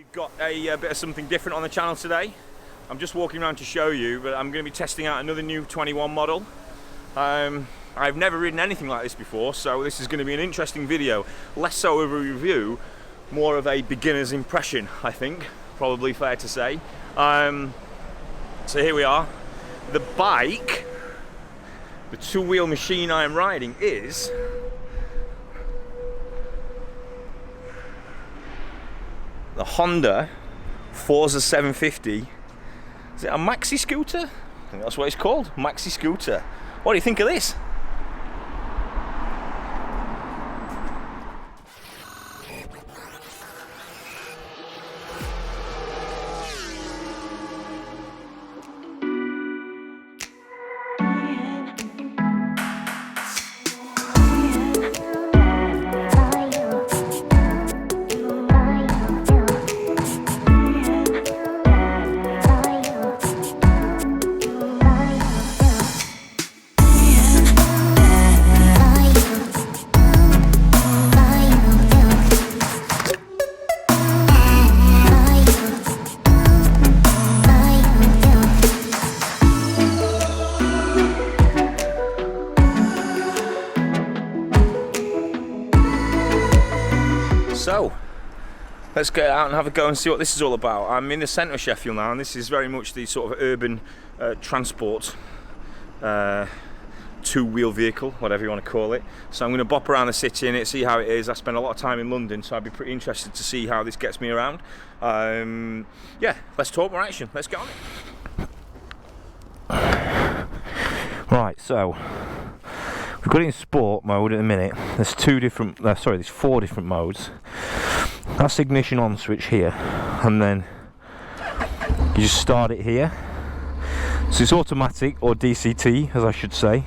We've got a bit of something different on the channel today. I'm just walking around to show you, but I'm going to be testing out another new 21 model. I've never ridden anything like this before, so this is going to be an interesting video. Less so of a review, more of a beginner's impression, I think. Probably fair to say. So here we are. The bike, the two-wheel machine I am riding is the Honda Forza 750. Is it a maxi scooter? I think that's what it's called, maxi scooter. What do you think of this? So, let's get out and have a go and see what this is all about. I'm in the centre of Sheffield now, and this is very much the sort of urban transport two-wheel vehicle, whatever you want to call it. So I'm going to bop around the city in it, see how it is. I spend a lot of time in London, so I'd be pretty interested to see how this gets me around. Yeah, let's talk more action. Let's get on it. Right, so we've got it in sport mode at the minute. There's there's 4 different modes. That's the ignition on switch here, and then you just start it here. So it's automatic, or DCT as I should say,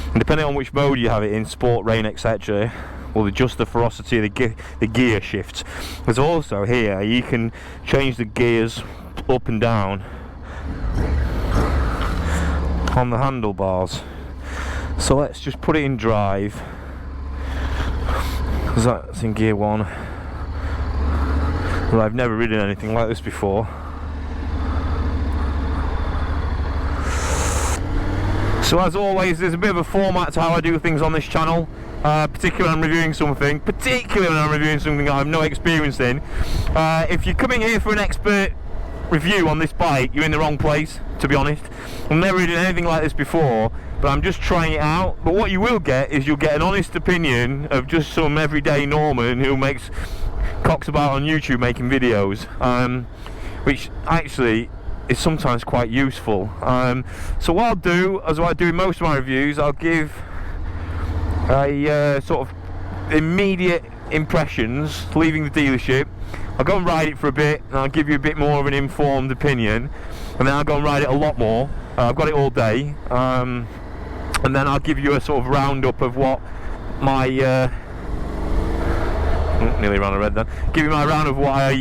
and depending on which mode you have it in, sport, rain, etc., will adjust the ferocity of the gear shifts. There's also here you can change the gears up and down on the handlebars. So let's just put it in drive, because that's in gear 1. Well, I've never ridden anything like this before. So as always, there's a bit of a format to how I do things on this channel, particularly when I'm reviewing something that I have no experience in. If you're coming here for an expert review on this bike, you're in the wrong place, to be honest. I've never ridden anything like this before, but I'm just trying it out. But what you will get is you'll get an honest opinion of just some everyday Norman who makes cocks about on YouTube making videos, which actually is sometimes quite useful. So what I'll do, as I do in most of my reviews, I'll give a sort of immediate impressions leaving the dealership. I'll go and ride it for a bit, and I'll give you a bit more of an informed opinion, and then I'll go and ride it a lot more. I've got it all day, and then I'll give you a sort of roundup of what my nearly ran a red then. Give you my round of what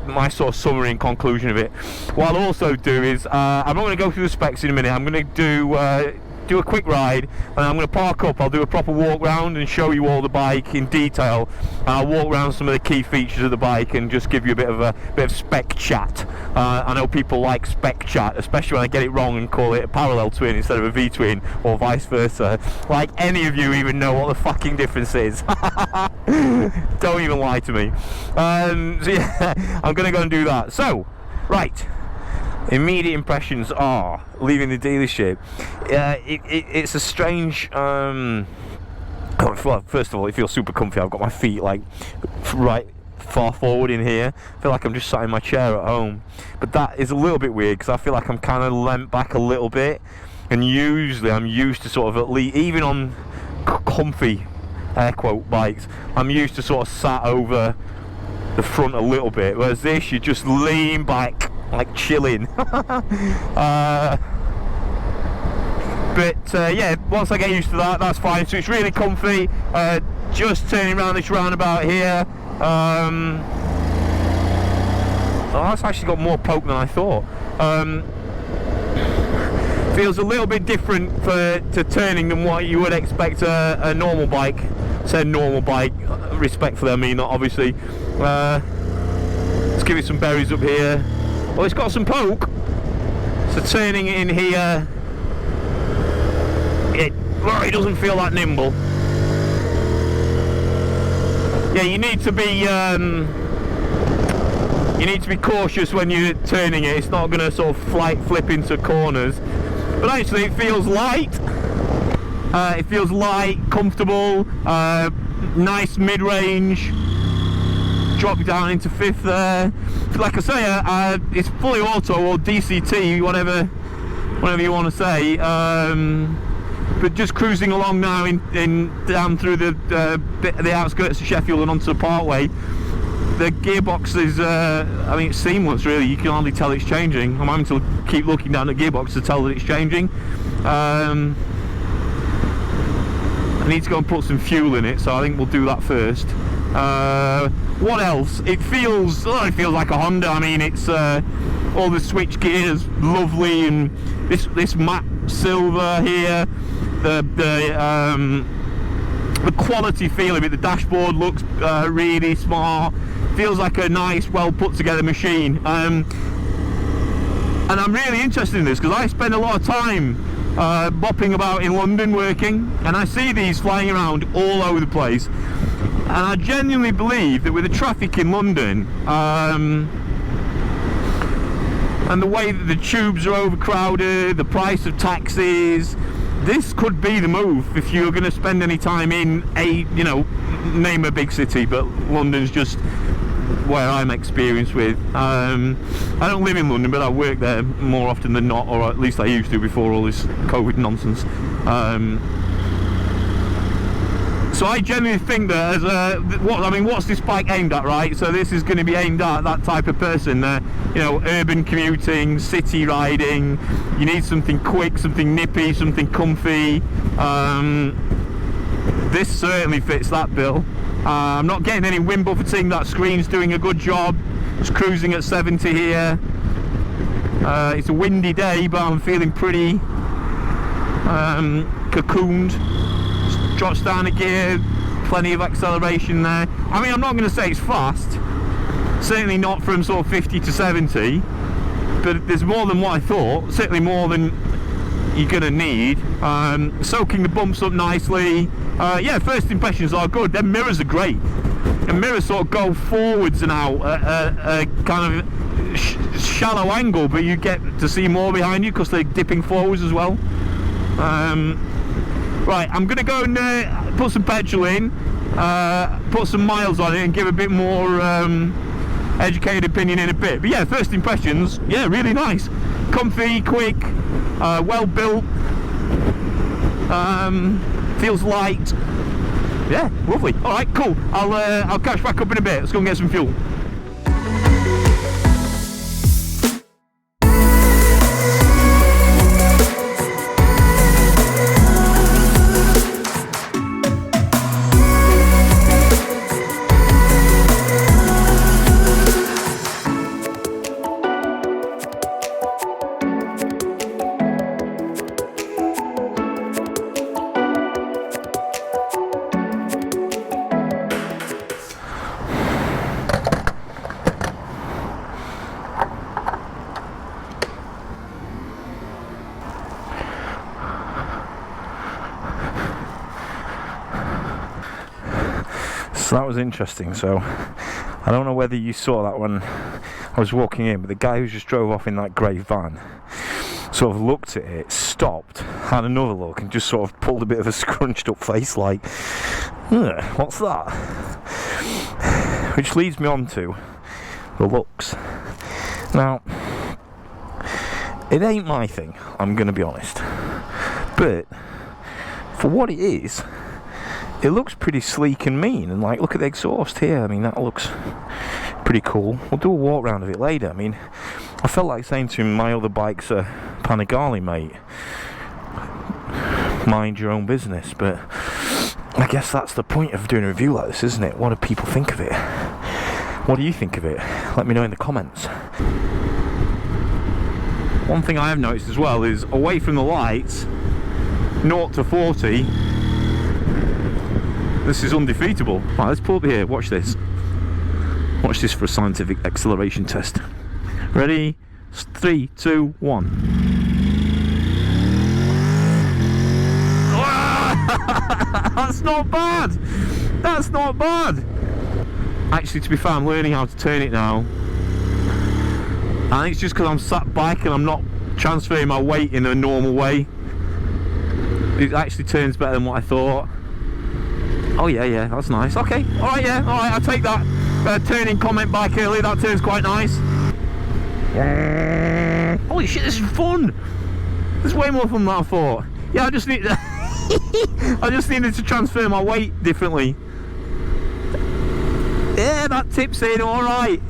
my sort of summary and conclusion of it. What I'll also do is I'm not going to go through the specs in a minute. I'm going to do a quick ride, and I'm going to park up. I'll do a proper walk round and show you all the bike in detail. I'll walk around some of the key features of the bike and just give you a bit of spec chat. I know people like spec chat, especially when I get it wrong and call it a parallel twin instead of a V-twin, or vice versa. Like any of you even know what the fucking difference is. Don't even lie to me. So yeah, I'm going to go and do that. So, right. Immediate impressions are leaving the dealership. It's a strange. Well, first of all, it feels super comfy. I've got my feet like right far forward in here. I feel like I'm just sat in my chair at home. But that is a little bit weird, because I feel like I'm kind of leant back a little bit. And usually I'm used to sort of, at least, even on comfy air quote bikes, I'm used to sort of sat over the front a little bit. Whereas this, you just lean back, like chilling. But yeah, once I get used to that, that's fine. So it's really comfy. Just turning around this roundabout here. Oh, that's actually got more poke than I thought. Feels a little bit different to turning than what you would expect a normal bike. Say normal bike, respectfully I mean, not obviously. Let's give it some berries up here. Oh, it's got some poke. So turning it in here, it doesn't feel that nimble. Yeah, you need to be cautious when you're turning it. It's not going to sort of flip into corners. But actually, it feels light. It feels light, comfortable, nice mid-range. Drop down into fifth there. Like I say, it's fully auto or DCT, whatever you want to say. But just cruising along now down through the outskirts of Sheffield and onto the Parkway. The gearbox is, I mean, it's seamless really. You can hardly tell it's changing. I'm having to keep looking down the gearbox to tell that it's changing. I need to go and put some fuel in it, so I think we'll do that first. What else? It feels like a Honda. I mean, it's all the switch gears, lovely, and this matte silver here. The quality feel of it. The dashboard looks really smart. Feels like a nice, well put together machine. And I'm really interested in this because I spend a lot of time bopping about in London working, and I see these flying around all over the place. And I genuinely believe that with the traffic in London, and the way that the tubes are overcrowded, the price of taxis, this could be the move if you're going to spend any time in name a big city, but London's just where I'm experienced with. I don't live in London, but I work there more often than not, or at least I used to before all this COVID nonsense. So I genuinely think that what's this bike aimed at, right? So this is going to be aimed at that type of person, urban commuting, city riding. You need something quick, something nippy, something comfy. This certainly fits that bill. I'm not getting any wind buffeting. That screen's doing a good job. Just cruising at 70 here. It's a windy day, but I'm feeling pretty cocooned. Drops down a gear, plenty of acceleration there. I mean, I'm not going to say it's fast, certainly not from sort of 50 to 70, but there's more than what I thought, certainly more than you're going to need. Soaking the bumps up nicely. Yeah, first impressions are good. Their mirrors are great. The mirrors sort of go forwards and out at a kind of shallow angle, but you get to see more behind you because they're dipping forwards as well. Right, I'm going to go and put some petrol in, put some miles on it and give a bit more educated opinion in a bit. But yeah, first impressions, yeah, really nice. Comfy, quick, well built, feels light. Yeah, lovely. Alright, cool. I'll catch back up in a bit. Let's go and get some fuel. So that was interesting. So I don't know whether you saw that when I was walking in, but the guy who just drove off in that grey van sort of looked at it, stopped, had another look, and just sort of pulled a bit of a scrunched up face like, what's that? Which leads me on to the looks. Now, it ain't my thing, I'm going to be honest, but for what it is, it looks pretty sleek and mean, and like, look at the exhaust here. I mean, that looks pretty cool. We'll do a walk round of it later. I mean, I felt like saying to him, my other bike's a Panigale, mate. Mind your own business. But I guess that's the point of doing a review like this, isn't it? What do people think of it? What do you think of it? Let me know in the comments. One thing I have noticed as well is, away from the lights, 0 to 40, this is undefeatable. Right, let's pull up here, watch this. Watch this for a scientific acceleration test. Ready? 3, 2, 1. That's not bad. That's not bad. Actually, to be fair, I'm learning how to turn it now. I think it's just because I'm sat biking, I'm not transferring my weight in a normal way. It actually turns better than what I thought. Oh yeah, that's nice. Okay, alright, yeah, alright, I'll take that turning comment bike early, that turns quite nice. Holy shit, this is fun! This is way more fun than I thought. Yeah, I just need I just needed to transfer my weight differently. Yeah, that tips in, alright.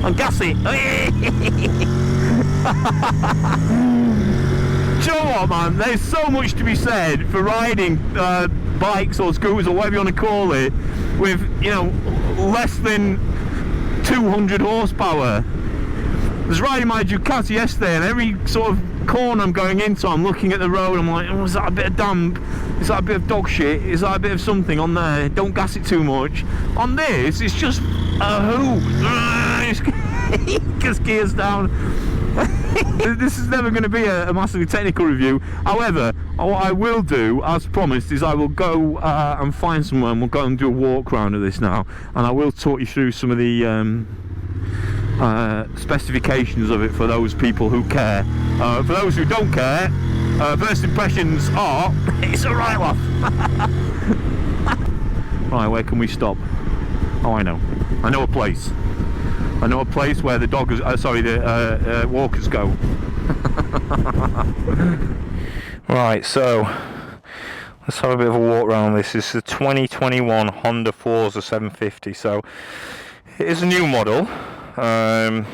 And gas it. Do you know what, man? There's so much to be said for riding bikes or scooters or whatever you want to call it with, you know, less than 200 horsepower. I was riding my Ducati yesterday, and every sort of corner I'm going into, I'm looking at the road, I'm like, oh, is that a bit of damp? Is that a bit of dog shit? Is that a bit of something on there? Don't gas it too much. On this, it's just a hoop. Just gears down. This is never going to be a massively technical review. However, what I will do, as promised, is I will go and find somewhere, and we'll go and do a walk around of this now, and I will talk you through some of the specifications of it for those people who care. For those who don't care, first impressions are it's a write-off. Right, where can we stop? Oh, I know a place. I know a place where the the walkers go. Right, so let's have a bit of a walk around this. This is a 2021 Honda Forza 750, so it is a new model. And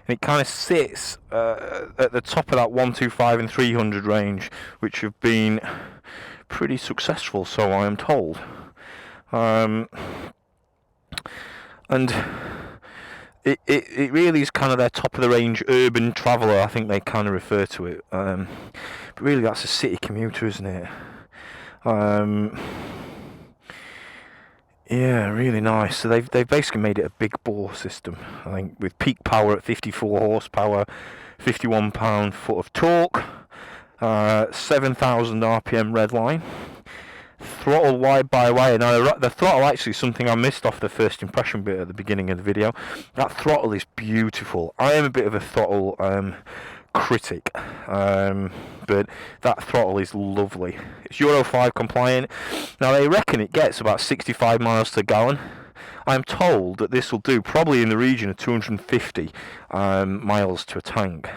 it kind of sits at the top of that 125 and 300 range, which have been pretty successful, so I am told. And it really is kind of their top of the range urban traveller, I think they kind of refer to it. But really, that's a city commuter, isn't it? Yeah, really nice. So they've basically made it a big bore system, I think, with peak power at 54 horsepower, 51 pound-foot of torque, 7,000 RPM redline, throttle wide by wire. Now the throttle actually is something I missed off the first impression bit at the beginning of the video. That throttle is beautiful. I am a bit of a throttle critic, but that throttle is lovely. It's Euro 5 compliant. Now they reckon it gets about 65 miles per gallon. I'm told that this will do probably in the region of 250 miles to a tank.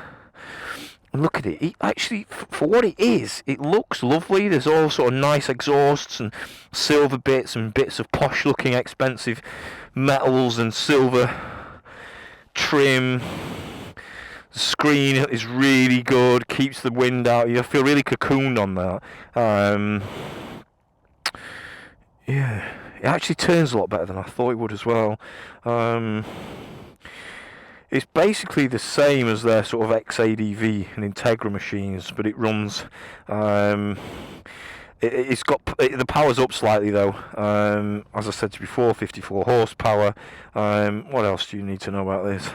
And look at it. It actually, for what it is, it looks lovely. There's all sort of nice exhausts and silver bits and bits of posh looking expensive metals and silver trim. The screen is really good, keeps the wind out. You feel really cocooned on that. Yeah, it actually turns a lot better than I thought it would as well. It's basically the same as their sort of XADV and Integra machines, but it runs. It's got the power's up slightly though. As I said before, 54 horsepower. What else do you need to know about this?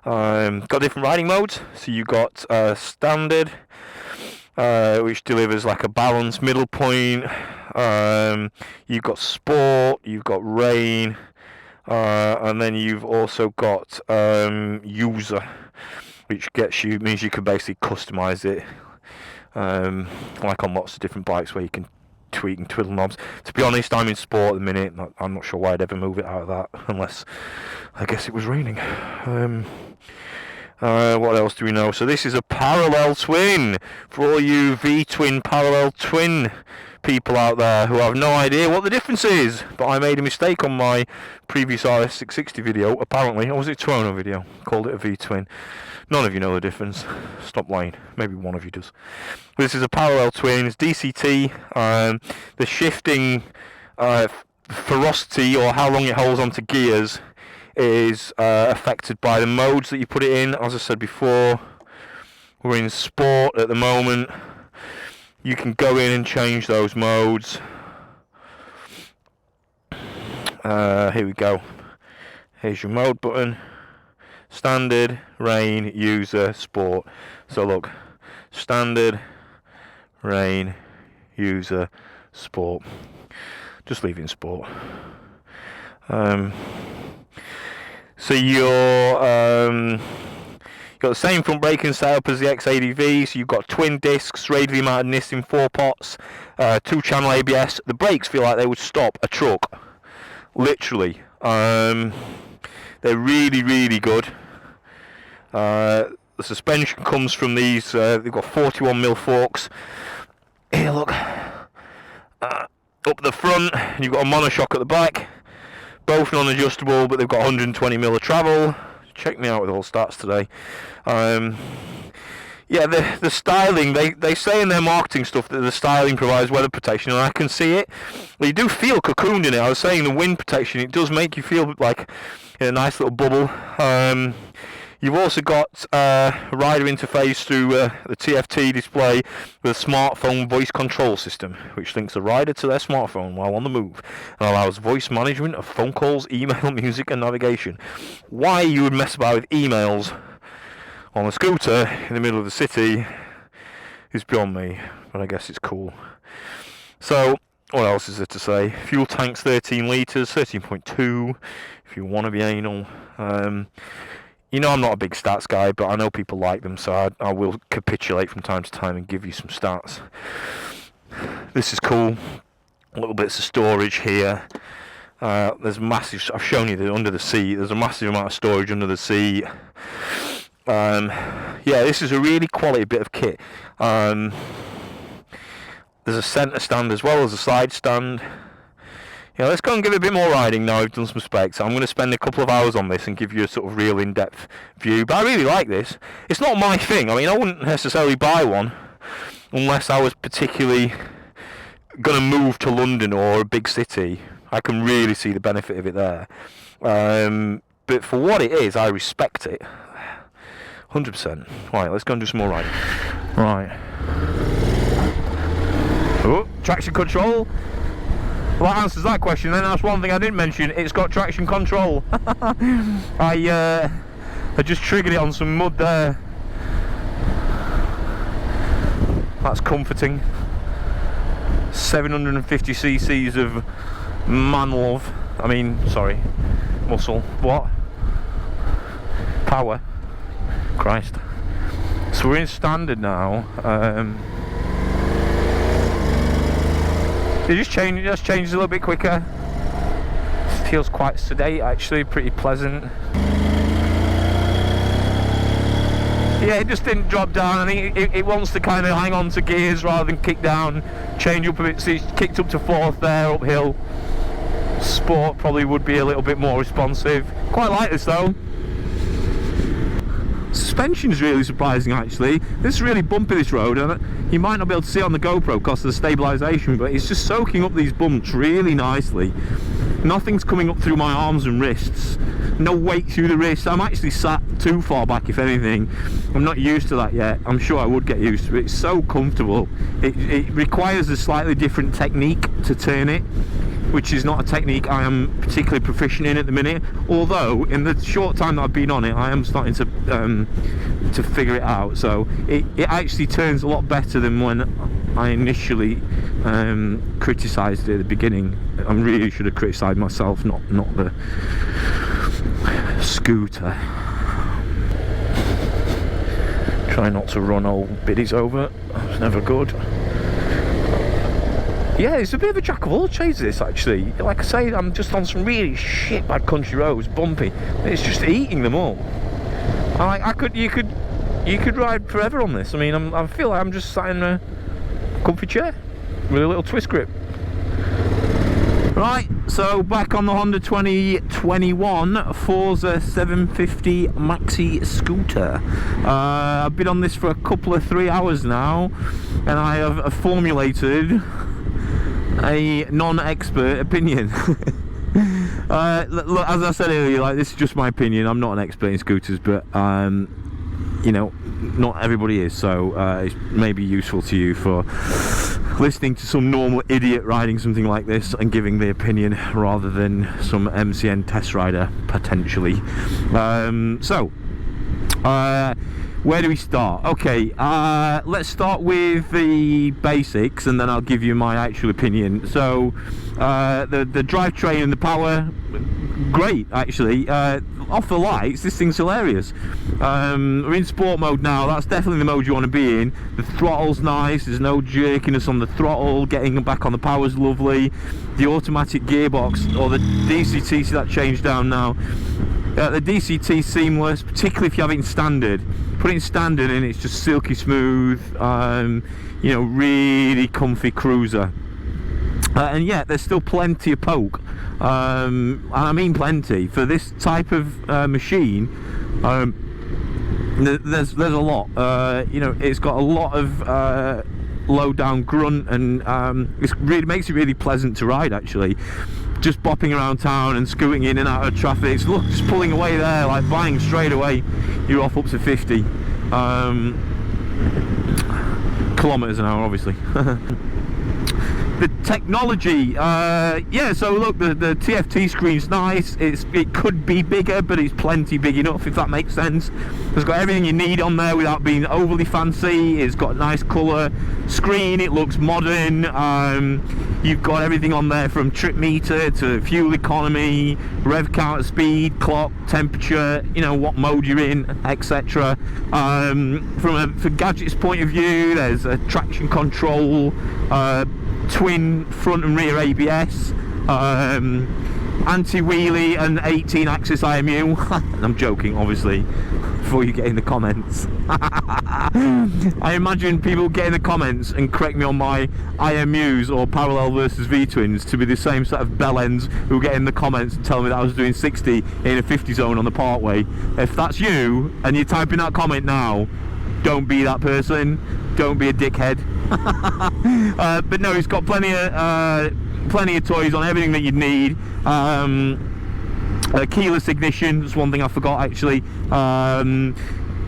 Got different riding modes. So you got standard, which delivers like a balanced middle point. You've got sport, you've got rain, and then you've also got user, which means you can basically customize it, like on lots of different bikes where you can tweak and twiddle knobs. To be honest, I'm in sport at the minute. I'm not sure why I'd ever move it out of that unless I guess it was raining. What else do we know? So this is a parallel twin for all you V-twin parallel twin people out there who have no idea what the difference is. But I made a mistake on my previous RS660 video, apparently, or was it Toronto video? Called it a V-twin. None of you know the difference. Stop lying. Maybe one of you does. This is a parallel twin. It's DCT. The shifting ferocity, or how long it holds onto gears, is affected by the modes that you put it in. As I said before, we're in sport at the moment. You can go in and change those modes. Here we go. Here's your mode button. Standard, rain, user, sport. So look, standard, rain, user, sport. Just leave it in sport. So you've got the same front braking setup as the XADV. So you've got twin discs, radially mounted NIST in 4 pots, 2-channel ABS. The brakes feel like they would stop a truck, literally. They're really, really good. The suspension comes from these. They've got 41mm forks. Here, look. Up the front, you've got a monoshock at the back. Both non-adjustable, but they've got 120mm of travel. Check me out with all stats today. Yeah, the styling, they say in their marketing stuff that the styling provides weather protection, and I can see it. Well, you do feel cocooned in it. I was saying the wind protection, it does make you feel like in a nice little bubble. You've also got a rider interface through the TFT display with a smartphone voice control system, which links the rider to their smartphone while on the move and allows voice management of phone calls, email, music and navigation. Why you would mess about with emails on a scooter in the middle of the city is beyond me, but I guess it's cool. So, what else is there to say? Fuel tank's 13 litres, 13.2 if you want to be anal. You know I'm not a big stats guy, but I know people like them, so I will capitulate from time to time and give you some stats. This is cool. Little bits of storage here. There's massive. I've shown you that under the seat. There's a massive amount of storage under the seat. Yeah, this is a really quality bit of kit. There's a centre stand as well as a side stand. Yeah, let's go and give it a bit more riding now I've done some specs. I'm going to spend a couple of hours on this and give you a sort of real in-depth view. But I really like this. It's not my thing. I mean, I wouldn't necessarily buy one unless I was particularly going to move to London or a big city. I can really see the benefit of it there. But for what it is, I respect it. 100%. Right, let's go and do some more riding. Right. Oh, traction control. Well, that answers that question. Then that's one thing I didn't mention. It's got traction control. I just triggered it on some mud there. That's comforting. 750 cc's of man love. I mean, sorry, muscle. What? Power. Christ. So we're in standard now. It just changes a little bit quicker. Feels quite sedate actually, pretty pleasant. Yeah, it just didn't drop down. I think it wants to kind of hang on to gears rather than kick down, change up a bit. So it's kicked up to 4th there, uphill. Sport probably would be a little bit more responsive. Quite like this though. Suspension is really surprising actually. This is really bumpy, this road, and you might not be able to see it on the GoPro because of the stabilisation, but it's just soaking up these bumps really nicely. Nothing's coming up through my arms and wrists. No weight through the wrists. I'm actually sat too far back, if anything. I'm not used to that yet. I'm sure I would get used to it. It's so comfortable. It requires a slightly different technique to turn it, which is not a technique I am particularly proficient in at the minute, although in the short time that I've been on it I am starting to figure it out. So it actually turns a lot better than when I initially criticised it at the beginning. I really should have criticised myself, not the scooter. Try not to run old biddies over, that's never good. Yeah, it's a bit of a jack of all trades this actually. Like I say, I'm just on some really shit bad country roads, bumpy. It's just eating them all. You could ride forever on this. I mean, I feel like I'm just sat in a comfy chair with a little twist grip. Right, so back on the Honda 2021 Forza 750 Maxi scooter. I've been on this for a couple of 3 hours now, and I have formulated a non-expert opinion. Look, as I said earlier, like, this is just my opinion. I'm not an expert in scooters, but you know, not everybody is, so it may be useful to you for listening to some normal idiot riding something like this and giving the opinion rather than some MCN test rider potentially. Where do we start? Okay, let's start with the basics and then I'll give you my actual opinion. So the drivetrain and the power, great actually. Off the lights, this thing's hilarious. We're in sport mode now. That's definitely the mode you want to be in. The throttle's nice, there's no jerkiness on the throttle. Getting back on the power's lovely. The automatic gearbox, or the DCT, see that change down now. The DCT seamless, particularly if you have it in standard. Put it in standard and it's just silky smooth, you know, really comfy cruiser. And yet there's still plenty of poke, and I mean plenty for this type of machine. There's a lot. You know, it's got a lot of low down grunt, and it really makes it really pleasant to ride actually. Just bopping around town and scooting in and out of traffic. Look, just pulling away there, like bang, straight away you're off up to 50 kilometers an hour, obviously. The technology, yeah, so look, the Tft Screen's nice. It could be bigger, but it's plenty big enough, if that makes sense. It's got everything you need on there without being overly fancy. It's got a nice colour screen, it looks modern. You've got everything on there from trip meter to fuel economy, rev counter, speed, clock, temperature, you know, what mode you're in, etc. From a gadgets point of view, there's a traction control, twin front and rear ABS, anti-wheelie and 18-axis IMU. I'm joking, obviously, before you get in the comments. I imagine people get in the comments and correct me on my IMUs or parallel versus V-twins to be the same set of bellends who get in the comments and tell me that I was doing 60 in a 50 zone on the Parkway. If that's you and you're typing that comment now, don't be that person. Don't be a dickhead. But no, it's got plenty of toys on, everything that you'd need. Keyless ignition, that's one thing I forgot actually.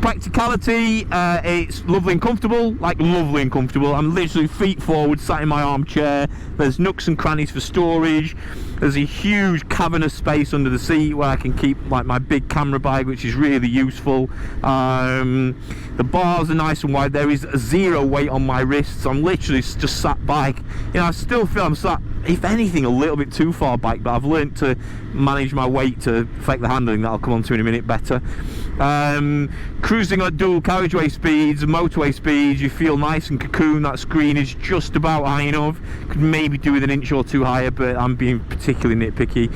Practicality, it's lovely and comfortable, like lovely and comfortable. I'm literally feet forward, sat in my armchair. There's nooks and crannies for storage. There's a huge cavernous space under the seat where I can keep like my big camera bag, which is really useful. The bars are nice and wide. There is zero weight on my wrists. I'm literally just sat back. You know, I still feel I'm sat, if anything, a little bit too far back, but I've learned to manage my weight to affect the handling, that I'll come on to in a minute better. Cruising at dual carriageway speeds, motorway speeds, you feel nice and cocoon. That screen is just about high enough. Could maybe do with an inch or two higher, but I'm being particularly nitpicky.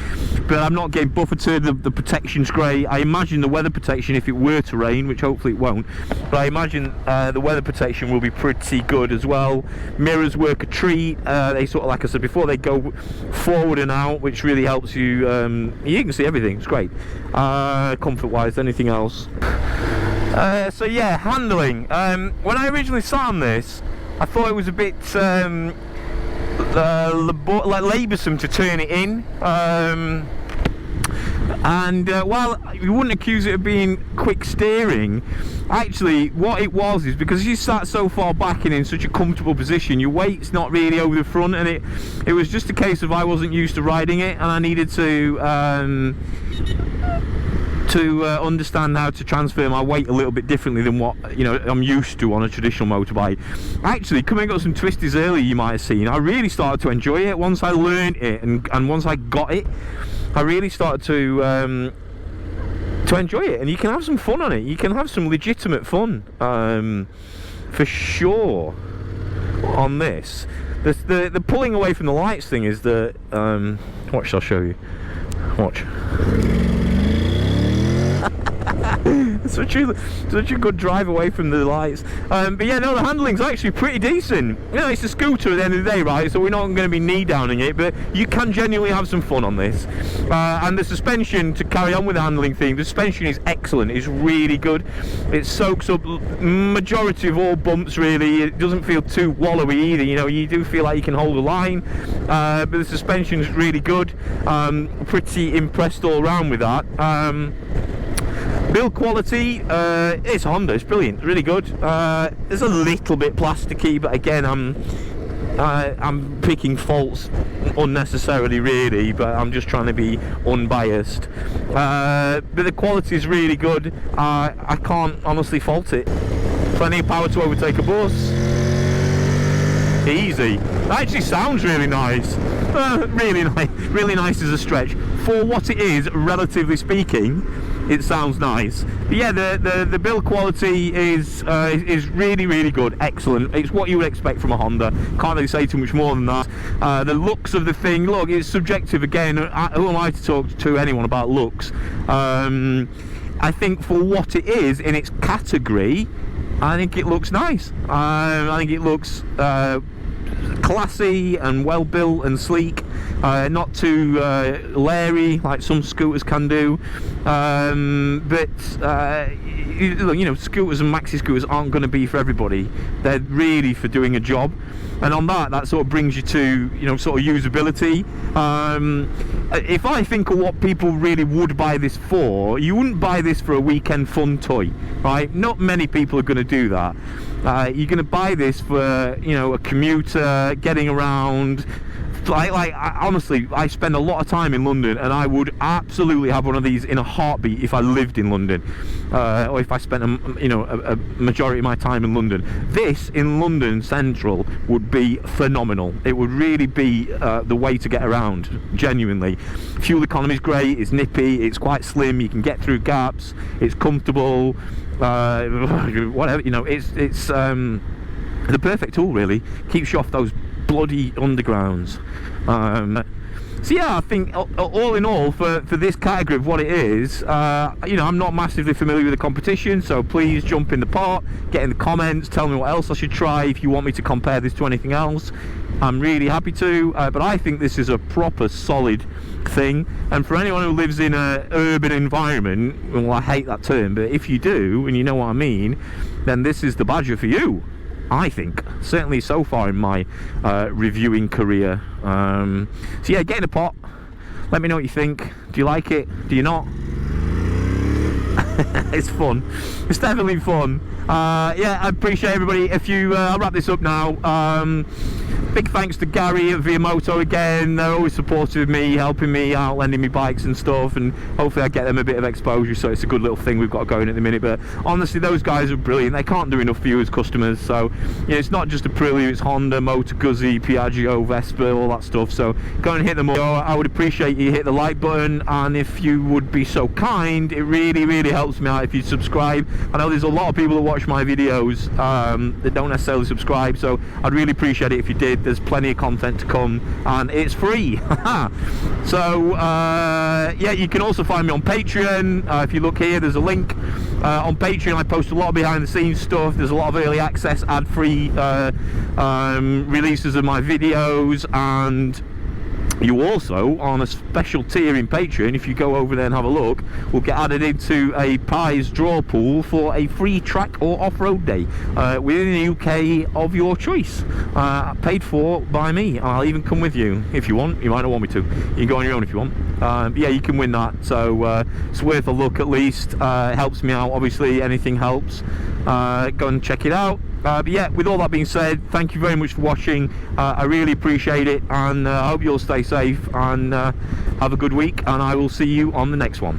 But I'm not getting buffeted. The protection's great. I imagine the weather protection, if it were to rain, which hopefully it won't, but I imagine the weather protection will be pretty good as well. Mirrors work a treat. They sort of, like I said before, they go forward and out, which really helps you. You can see everything. It's great. Comfort wise, anything else? So yeah, handling. When I originally sat on this, I thought it was a bit like laboursome to turn it in. And while you wouldn't accuse it of being quick steering, actually what it was is because you sat so far back and in such a comfortable position, your weight's not really over the front, and it was just a case of I wasn't used to riding it, and I needed to understand how to transfer my weight a little bit differently than what, you know, I'm used to on a traditional motorbike. Actually, coming up some twisties earlier, you might have seen, I really started to enjoy it once I learned it, and once I got it, I really started to enjoy it, and you can have some fun on it. You can have some legitimate fun, for sure, on this. The pulling away from the lights thing is the watch, I'll show you. Watch. Such a good drive away from the lights. But yeah, no, the handling's actually pretty decent. You know, it's a scooter at the end of the day, right? So we're not going to be knee downing it, but you can genuinely have some fun on this. And the suspension, to carry on with the handling theme, the suspension is excellent. It's really good. It soaks up majority of all bumps, really. It doesn't feel too wallowy either. You know, you do feel like you can hold a line, but the suspension is really good. Pretty impressed all around with that. Build quality, it's Honda, it's brilliant, really good. There's a little bit plasticky, but again, I'm picking faults unnecessarily, really, but I'm just trying to be unbiased. But the quality is really good. I can't honestly fault it. Plenty of power to overtake a bus. Easy. That actually sounds really nice. Really nice is a stretch. For what it is, relatively speaking, it sounds nice. But yeah, the build quality is really good, excellent. It's what you would expect from a Honda. Can't really say too much more than that. The looks of the thing, look, it's subjective again. Who am I to talk to anyone about looks? I think for what it is in its category, I think it looks nice. I think it looks classy and well built and sleek, not too leery like some scooters can do, but you know, scooters and maxi scooters aren't going to be for everybody. They're really for doing a job, and on that sort of brings you to, you know, sort of usability. If I think of what people really would buy this for, you wouldn't buy this for a weekend fun toy, right? Not many people are going to do that. You're going to buy this for, you know, a commuter, getting around. Honestly, I spend a lot of time in London, and I would absolutely have one of these in a heartbeat if I lived in London, or if I spent a majority of my time in London. This in London Central would be phenomenal. It would really be the way to get around, genuinely. Fuel economy is great, it's nippy, it's quite slim, you can get through gaps, it's comfortable, whatever, you know, it's the perfect tool, really. Keeps you off those bloody undergrounds. So yeah, I think all in all, for this category of what it is, you know, I'm not massively familiar with the competition, so please jump in the pot, get in the comments, tell me what else I should try. If you want me to compare this to anything else, I'm really happy to, but I think this is a proper solid thing. And for anyone who lives in an urban environment, well, I hate that term, but if you do, and you know what I mean, then this is the Badger for you, I think. Certainly so far in my reviewing career. So yeah, get in a pot, let me know what you think. Do you like it? Do you not? It's fun, it's definitely fun. Yeah, I appreciate everybody. If you I'll wrap this up now. Big thanks to Gary at Via-Moto again. They're always supportive of me, helping me out, lending me bikes and stuff, and hopefully I get them a bit of exposure, so it's a good little thing we've got going at the minute. But honestly, those guys are brilliant. They can't do enough for you as customers. So you know, it's not just Aprilia, it's Honda, Moto Guzzi, Piaggio, Vespa, all that stuff. So go and hit them up. I would appreciate you hit the like button, and if you would be so kind, it really helps me out if you subscribe. I know there's a lot of people that watch my videos that don't necessarily subscribe, so I'd really appreciate it if you did. There's plenty of content to come, and it's free. So yeah, you can also find me on Patreon. If you look here, there's a link. On Patreon I post a lot of behind the scenes stuff. There's a lot of early access, ad-free releases of my videos, and you also, on a special tier in Patreon, if you go over there and have a look, will get added into a prize draw pool for a free track or off-road day within the UK of your choice, paid for by me. I'll even come with you if you want. You might not want me to. You can go on your own if you want. But yeah, you can win that, so it's worth a look at least. It helps me out, obviously. Anything helps. Go and check it out. But yeah, with all that being said, thank you very much for watching. I really appreciate it, and I hope you'll stay safe and have a good week, and I will see you on the next one.